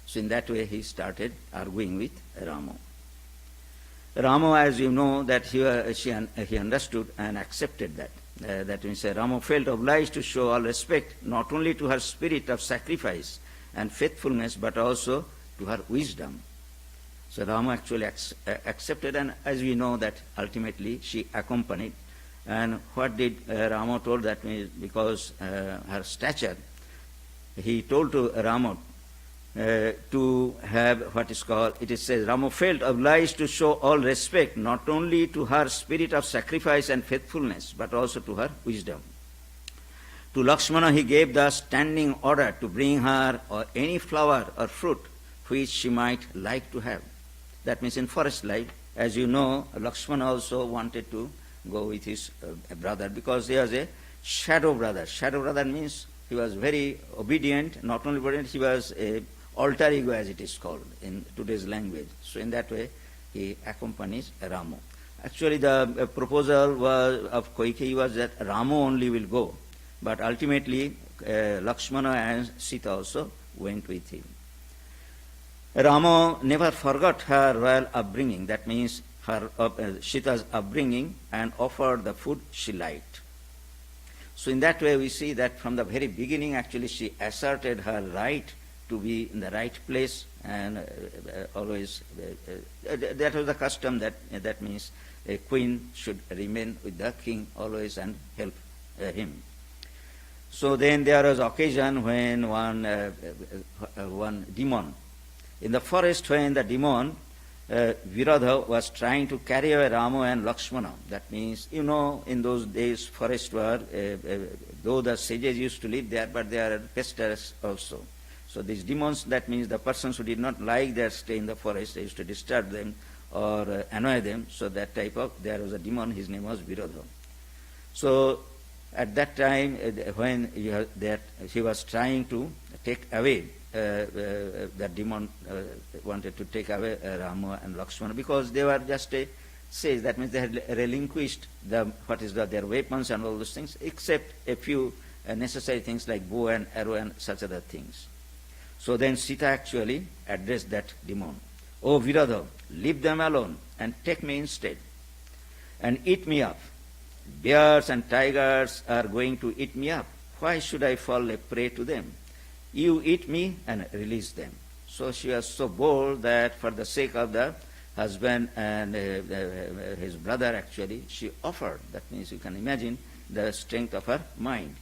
So in that way he started arguing with Rama. Rama, as you know, that he understood and accepted that. That means Rama felt obliged to show all respect not only to her spirit of sacrifice and faithfulness but also to her wisdom. So Rama actually accepted, and as we know that ultimately she accompanied. And what did Rama told? That means because her stature, he told to Rama to have it is said, Rama felt obliged to show all respect not only to her spirit of sacrifice and faithfulness but also to her wisdom. To Lakshmana he gave the standing order to bring her any flower or fruit which she might like to have. That means in forest life, as you know, Lakshmana also wanted to go with his brother because he was a shadow brother. Shadow brother means he was very obedient, not only obedient, he was a alter ego as it is called in today's language. So in that way he accompanies Rama. Actually the proposal of Kaikeyi was that Rama only will go, but ultimately Lakshmana and Sita also went with him. Rama never forgot her royal upbringing, that means her Sita's upbringing, and offered the food she liked. So in that way we see that from the very beginning actually she asserted her right to be in the right place, and always that was the custom, that means a queen should remain with the king always and help him. So then there was occasion when one demon in the forest, when the demon Viradha was trying to carry away Rama and Lakshmana. That means, you know, in those days forest were, though the sages used to live there, but they are pesters also. So these demons, that means the persons who did not like their stay in the forest, they used to disturb them or annoy them. So that type of, there was a demon, his name was Viradha. So at that time, when he was trying to take away, the demon wanted to take away Rama and Lakshmana because they were just a sage. That means they had relinquished their weapons and all those things, except a few necessary things like bow and arrow and such other things. So then Sita actually addressed that demon. "Oh Viradha, leave them alone and take me instead and eat me up. Bears and tigers are going to eat me up. Why should I fall a prey to them? You eat me and release them." So she was so bold that for the sake of the husband and his brother actually she offered. That means you can imagine the strength of her mind.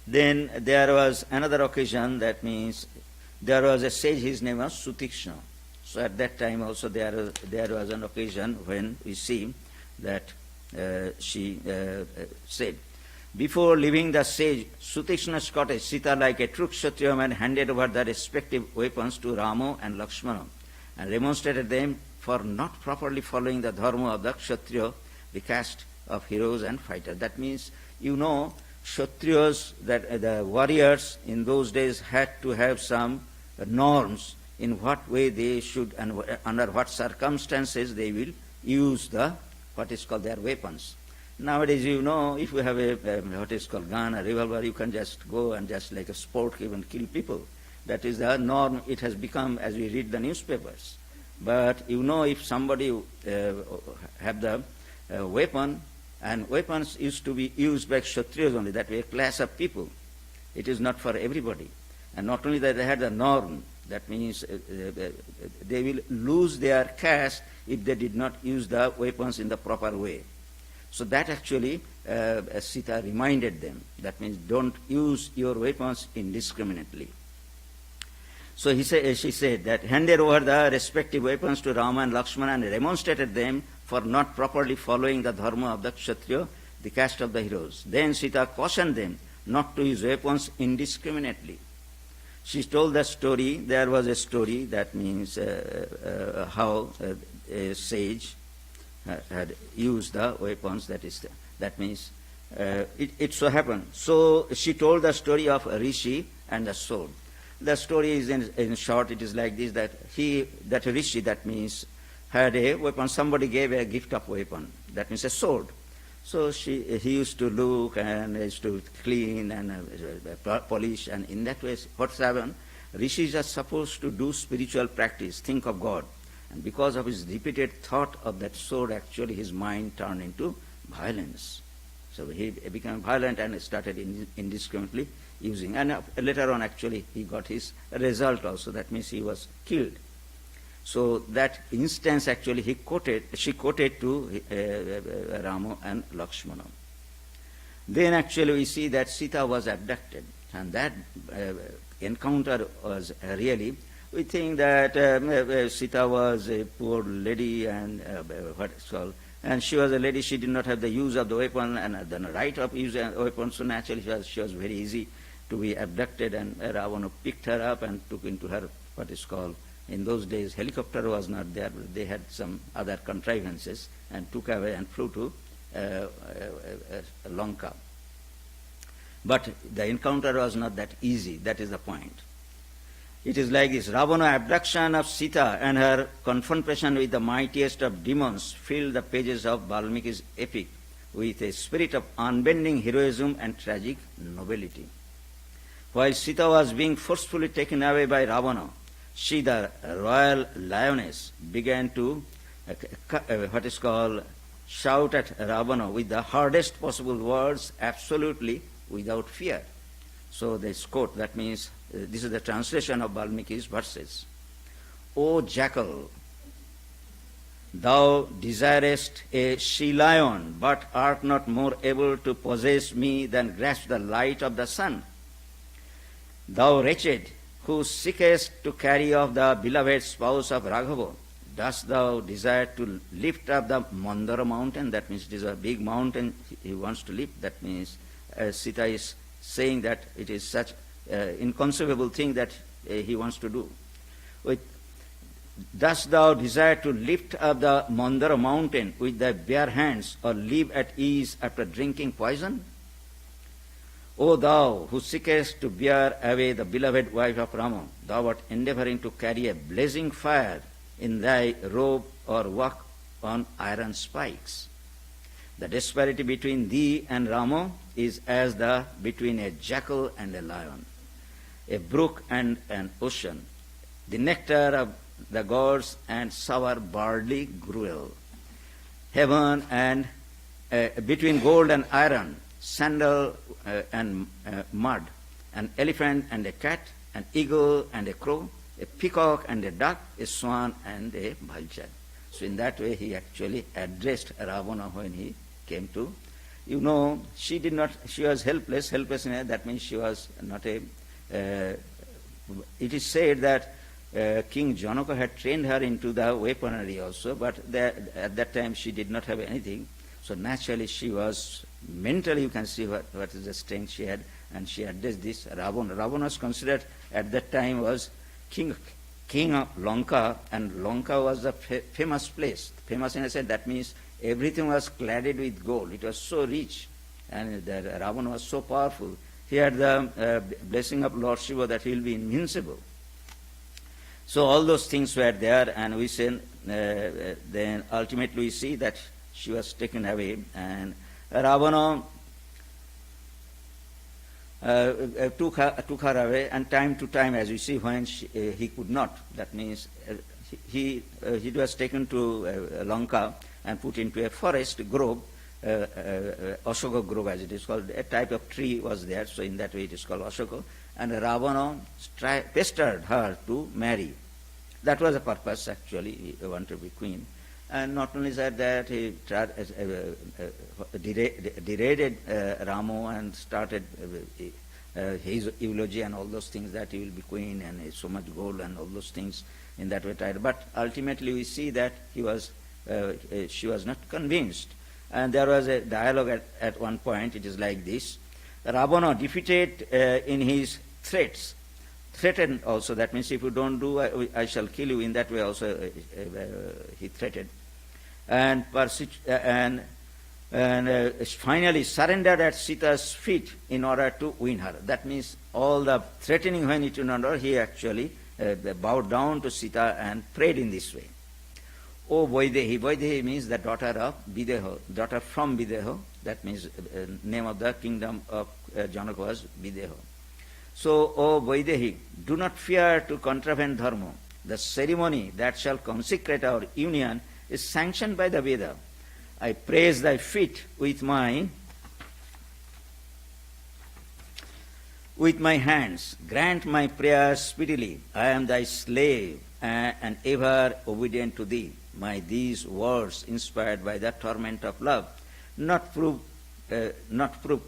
Then there was another occasion, that means there was a sage, his name was Sutikshna. So at that time also there was an occasion when we see that she said, before leaving the sage Sutikshna's cottage, Sita, like a true Kshatriya man, handed over the respective weapons to Rama and Lakshmana and remonstrated them for not properly following the dharma of the Kshatriya, the caste of heroes and fighters. That means, you know, Kshatriyas, that the warriors in those days had to have some norms in what way they should and under what circumstances they will use what is called their weapons. Nowadays, you know, if you have a what is called gun, a revolver, you can just go and just like a sport even kill people. That is the norm. It has become as we read the newspapers. But you know, if somebody have the weapon, And weapons used to be used by Kshatriyas only, that way a class of people. It is not for everybody. And not only that, they had the norm. That means they will lose their caste if they did not use the weapons in the proper way. So that actually Sita reminded them. That means don't use your weapons indiscriminately. So she said that handed over the respective weapons to Rama and Lakshmana and remonstrated them for not properly following the dharma of the Kshatriya, the caste of the heroes. Then Sita cautioned them not to use weapons indiscriminately. She told the story. There was a story, that means how a sage had used the weapons. That means it so happened. So she told the story of a rishi and the sword. The story is in short. It is like this: that rishi, that means had a weapon. Somebody gave a gift of weapon. That means a sword. So he used to look and used to clean and polish, and in that way, what's happened? Rishis are supposed to do spiritual practice, think of God, and because of his repeated thought of that sword, actually his mind turned into violence. So he became violent and started indiscriminately using, and later on, actually, he got his result also. That means he was killed. So that instance actually she quoted to Rama and Lakshmana. Then actually we see that Sita was abducted, and that encounter was really, we think that Sita was a poor lady and what it's called, and she was a lady, she did not have the use of the weapon and the right of using a weapon, so naturally she was very easy to be abducted, and Ravana picked her up and took into her what is called, in those days, helicopter was not there, but they had some other contrivances, and took away and flew to Lanka. But the encounter was not that easy. That is the point. It is like this: Ravana abduction of Sita and her confrontation with the mightiest of demons filled the pages of Valmiki's epic with a spirit of unbending heroism and tragic nobility. While Sita was being forcefully taken away by Ravana, she, the royal lioness, began to what is called shout at Ravana with the hardest possible words, absolutely without fear. So this quote, that means this is the translation of Valmiki's verses. O jackal, thou desirest a she-lion, but art not more able to possess me than grasp the light of the sun. Thou wretched, who seekest to carry off the beloved spouse of Raghava, dost thou desire to lift up the Mandara mountain? That means it is a big mountain he wants to lift. That means Sita is saying that it is such inconceivable thing that he wants to do. Dost thou desire to lift up the Mandara mountain with thy bare hands, or live at ease after drinking poison? O thou who seekest to bear away the beloved wife of Rama, thou art endeavoring to carry a blazing fire in thy robe or walk on iron spikes. The disparity between thee and Rama is as the between a jackal and a lion, a brook and an ocean, the nectar of the gods and sour barley gruel, heaven and between gold and iron, sandal and mud, an elephant and a cat, an eagle and a crow, a peacock and a duck, a swan and a vulture. So in that way he actually addressed Ravana when he came to. You know, she was helpless in her, that means she was not a, it is said that King Janaka had trained her into the weaponry also, but at that time she did not have anything. So naturally she was mentally, you can see what is the strength she had, and she addressed this Ravana. Ravana was considered at that time was king of Lanka, and Lanka was a famous place. Famous in a sense, that means everything was cladded with gold. It was so rich, and the Ravana was so powerful. He had the blessing of Lord Shiva that he will be invincible. So all those things were there, and we say then ultimately we see that she was taken away, and Ravana took her away, and time to time, as we see, when he could not, that means he was taken to Lanka and put into a forest grove, Ashoka grove, as it is called. A type of tree was there, so in that way it is called Ashoka. And Ravana pestered her to marry. That was the purpose, actually. He wanted to be queen. And not only that, he derided Rama and started his eulogy and all those things, that he will be queen and so much gold and all those things in that way. But ultimately we see that she was not convinced. And there was a dialogue at one point. It is like this. Ravana, defeated in his threats, threatened also. That means if you don't do, I shall kill you. In that way also he threatened. And finally surrendered at Sita's feet in order to win her. That means all the threatening when it went he actually bowed down to Sita and prayed in this way. O Vaidehi. Vaidehi means the daughter of Videha, daughter from Videha. That means name of the kingdom of Janaka was Videha. So, O Vaidehi, do not fear to contravene dharma. The ceremony that shall consecrate our union is sanctioned by the Veda. I praise thy feet with my hands. Grant my prayers speedily. I am thy slave and ever obedient to thee. May these words, inspired by the torment of love, not prove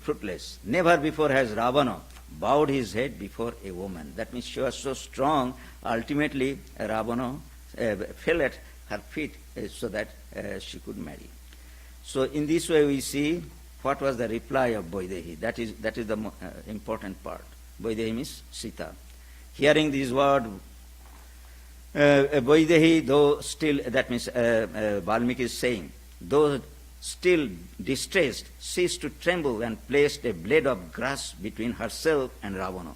fruitless. Never before has Ravana bowed his head before a woman. That means she was so strong. Ultimately, Ravana fell at her feet so that she could marry. So in this way we see what was the reply of Vaidehi. That is the important part. Vaidehi means Sita. Hearing these words, Vaidehi, though still, that means Valmiki is saying, though still distressed, ceased to tremble and placed a blade of grass between herself and Ravana.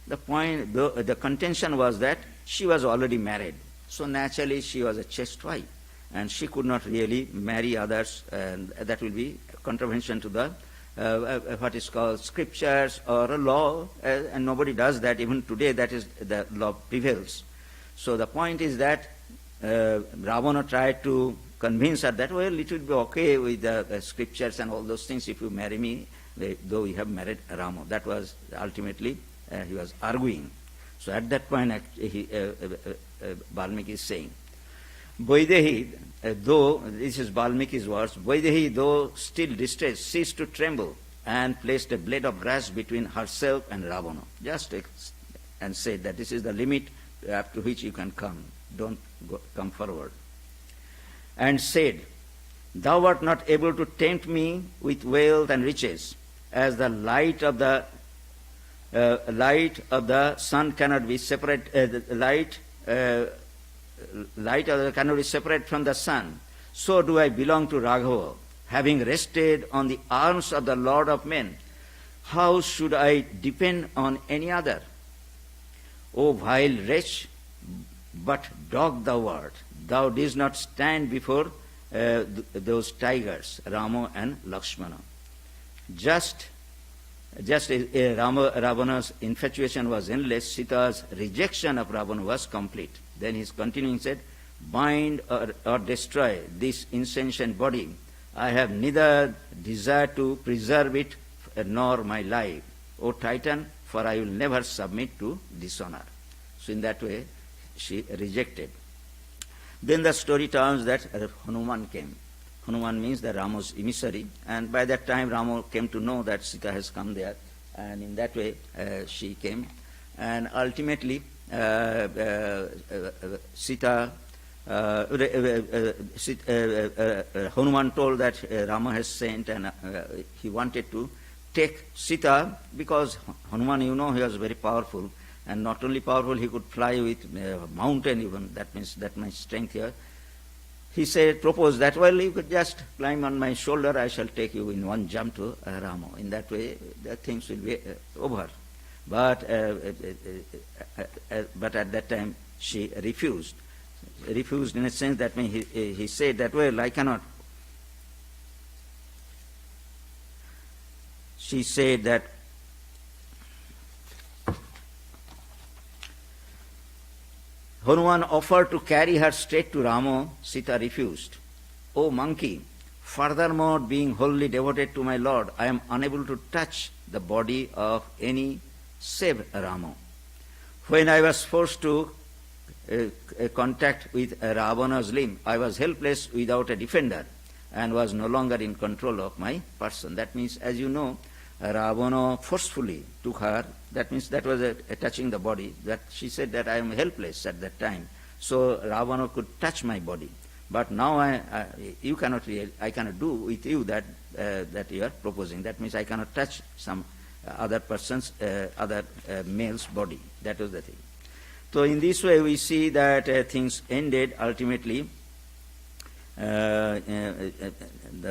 The contention was that she was already married. So naturally she was a chaste wife and she could not really marry others, and that will be contravention to the what is called scriptures or a law, and nobody does that. Even today that is the law prevails. So the point is that Ravana tried to convince her that, well, it will be okay with the scriptures and all those things if you marry me, though you have married Rama. That was ultimately he was arguing. So at that point Valmiki is saying, Vaidehi, though, this is Valmiki's words, Vaidehi, though still distressed, ceased to tremble and placed a blade of grass between herself and Ravana, and said that this is the limit up to which you can come, don't come forward. And said, thou art not able to tempt me with wealth and riches, as the light of the sun cannot be separate, light cannot be separate from the sun. So do I belong to Raghava, having rested on the arms of the Lord of men. How should I depend on any other? O vile wretch, but dog thou art. Thou didst not stand before those tigers, Rama and Lakshmana. Just as Ravana's infatuation was endless, Sita's rejection of Ravana was complete. Then his continuing said, bind or destroy this insentient body. I have neither desire to preserve it nor my life. O Titan, for I will never submit to dishonor. So in that way, she rejected. Then the story tells that Hanuman came. Hanuman means the Rama's emissary, and by that time Rama came to know that Sita has come there, and in that way she came. And ultimately Hanuman told that Rama has sent, and he wanted to take Sita, because Hanuman, he was very powerful, and not only powerful, he could fly with mountain even. That means that much strength here. He proposed that, well, you could just climb on my shoulder, I shall take you in one jump to Rama. In that way, the things will be over. But at that time, she refused. Refused in a sense that he said that, well, I cannot. She said that Hanuman offered to carry her straight to Rama. Sita refused. O monkey, Furthermore, being wholly devoted to my Lord, I am unable to touch the body of any save Rama. When I was forced to contact with Ravana's limb, I was helpless without a defender and was no longer in control of my person. That means, as you know, Ravana forcefully took her. That means that was touching the body. That she said that I am helpless at that time. So Ravana could touch my body. But now you cannot I cannot do with you that you are proposing. That means I cannot touch some other person's, other male's body. That was the thing. So in this way we see that things ended ultimately. The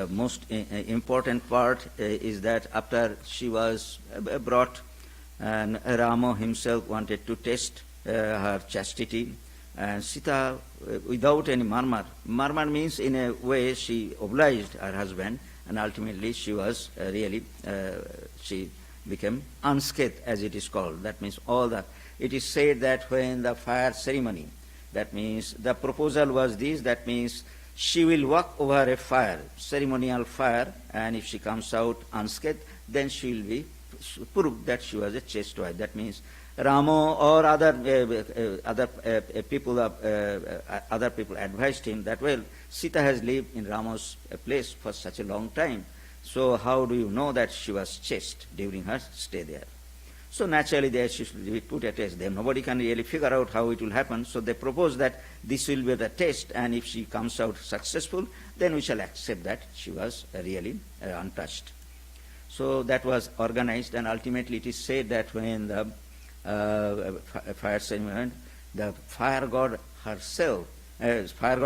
most important part is that after she was brought, and Rama himself wanted to test her chastity, and Sita, without any murmur means in a way she obliged her husband, and ultimately she was she became unscathed, as it is called. That means it is said that when the fire ceremony, that means the proposal was this, that means she will walk over a fire, ceremonial fire, and if she comes out unscathed, then she will be proved that she was a chaste wife. That means Rama or other people advised him that, well, Sita has lived in Rama's place for such a long time, so how do you know that she was chaste during her stay there? So naturally they should be put a test. Then nobody can really figure out how it will happen. So they propose that this will be the test, and if she comes out successful, then we shall accept that she was really untouched. So that was organized, and ultimately it is said that when the fire ceremony, the fire god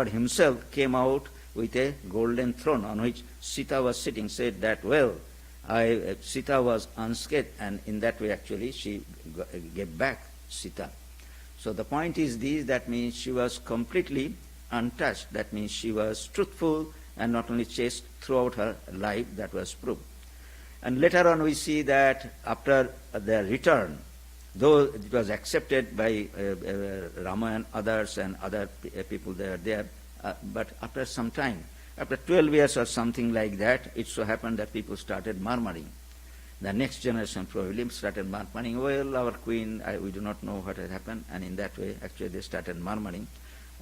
himself came out with a golden throne on which Sita was sitting, said that, well, Sita was unscathed, and in that way actually she gave back Sita. So the point is this, that means she was completely untouched. That means she was truthful and not only chaste throughout her life. That was proved. And later on we see that after their return, though it was accepted by Rama and others and other people there, but after some time, after 12 years or something like that, it so happened that people started murmuring. The next generation probably started murmuring, well, our queen, we do not know what had happened, and in that way actually they started murmuring.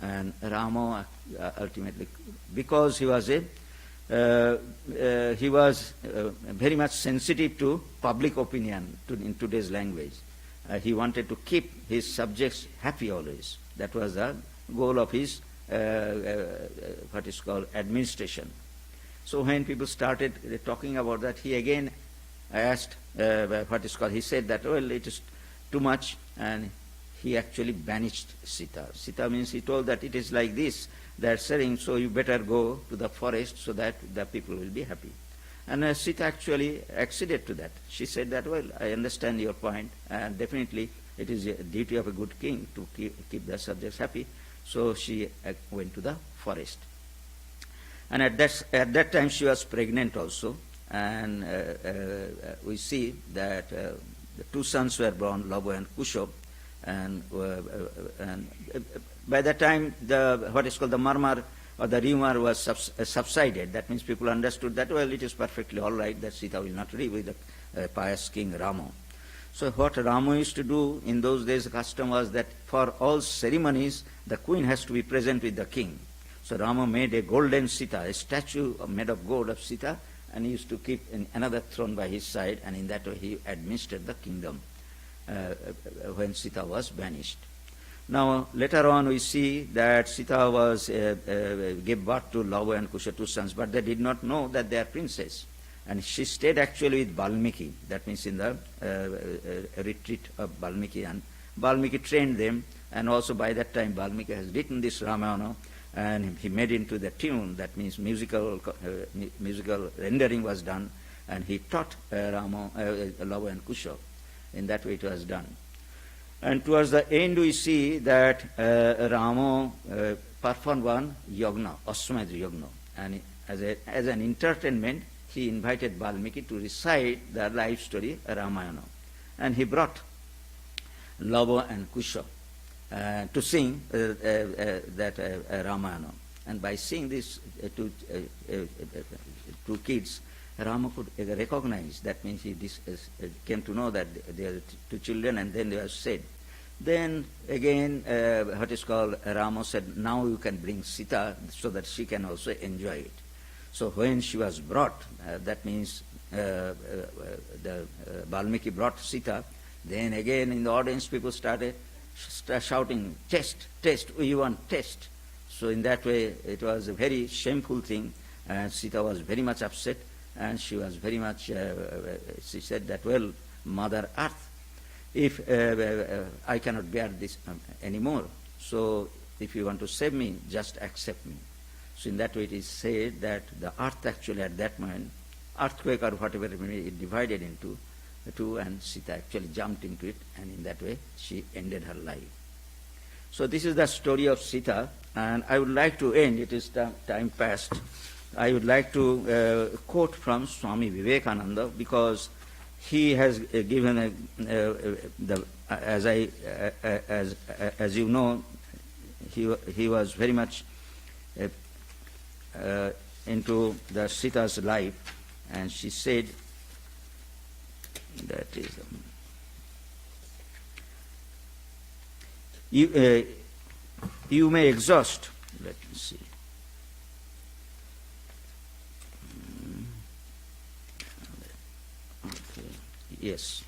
And Rama ultimately, because he was very much sensitive to public opinion in today's language. He wanted to keep his subjects happy always. That was the goal of his what is called administration. So when people started talking about that, he again asked he said that, well, it is too much, and he actually banished Sita. Sita means he told that it is like this, they are saying, so you better go to the forest so that the people will be happy. And Sita actually acceded to that. She said that, well, I understand your point, and definitely it is a duty of a good king to keep the subjects happy. So she went to the forest. And at that time she was pregnant also, and we see that the two sons were born, Lava and Kusha, and by the time the murmur or the rumor was subsided, that means people understood that, well, it is perfectly all right that Sita will not live with the pious king Rama. So what Rama used to do in those days, the custom was that for all ceremonies, the queen has to be present with the king. So Rama made a golden Sita, a statue made of gold of Sita, and he used to keep another throne by his side, and in that way he administered the kingdom when Sita was banished. Now later on we see that Sita was gave birth to Lava and Kusha, two sons, but they did not know that they are princes. And she stayed actually with Valmiki, that means in the retreat of Valmiki, and Valmiki trained them, and also by that time Valmiki has written this Ramayana, and he made into the tune, that means musical rendering was done, and he taught Lava and Kusha. In that way it was done. And towards the end we see that Rama performed one yagna, Ashwamedh yagna, and as an entertainment he invited Valmiki to recite the life story Ramayana, and he brought Lava and Kusha to sing that Ramayana. And by seeing these two kids, Rama could recognize. That means he came to know that they are two children, and then they were said. Then again, what is called, Rama said, now you can bring Sita so that she can also enjoy it. So when she was brought, that means Valmiki brought Sita, then again in the audience people started shouting, test, we want test. So in that way it was a very shameful thing, and Sita was very much upset, and she was very much, she said that, well, Mother Earth, if I cannot bear this anymore, so if you want to save me, just accept me. So in that way it is said that the earth actually at that moment, earthquake or whatever it divided into two, and Sita actually jumped into it, and in that way she ended her life. So this is the story of Sita, and I would like to end, it is time past, I would like to quote from Swami Vivekananda, because he has given as you know, he was very much into the Sita's life, and she said that is you may exhaust. Let me see. Okay. Yes.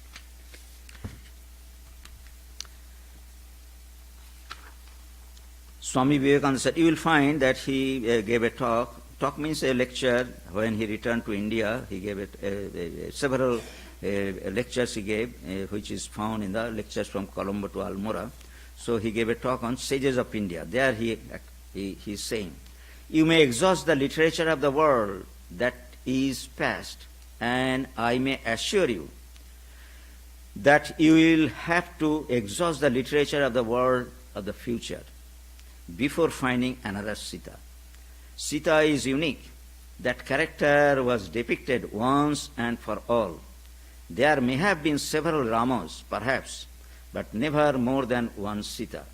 Swami Vivekananda said, you will find that he gave a talk. Talk means a lecture. When he returned to India, he gave it several lectures he gave, which is found in the lectures from Colombo to Almora. So he gave a talk on sages of India. There he is saying, you may exhaust the literature of the world that is past, and I may assure you that you will have to exhaust the literature of the world of the future before finding another Sita. Sita is unique. That character was depicted once and for all. There may have been several Ramas, perhaps, but never more than one Sita.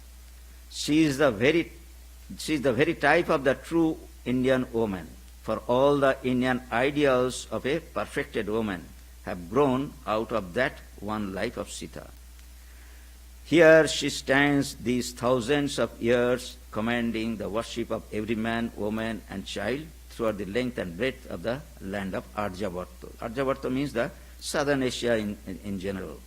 She is the very type of the true Indian woman, for all the Indian ideals of a perfected woman have grown out of that one life of Sita. Here she stands these thousands of years, commanding the worship of every man, woman, and child throughout the length and breadth of the land of Arjavarta. Arjavarta means the southern Asia in general.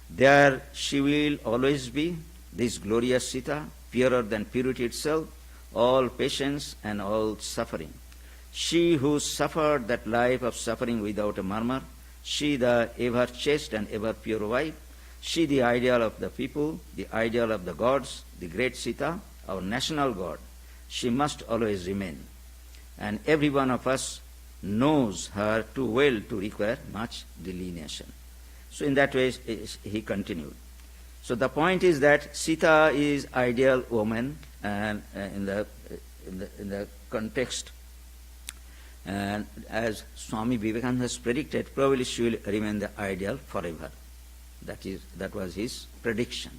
There she will always be, this glorious Sita, purer than purity itself, all patience and all suffering. She who suffered that life of suffering without a murmur, she the ever chaste and ever pure wife, she the ideal of the people, the ideal of the gods, the great Sita, our national god. She must always remain. And every one of us knows her too well to require much delineation. So in that way he continued. So the point is that Sita is ideal woman, and in the context, and as Swami Vivekananda has predicted, probably she will remain the ideal forever. That was his prediction.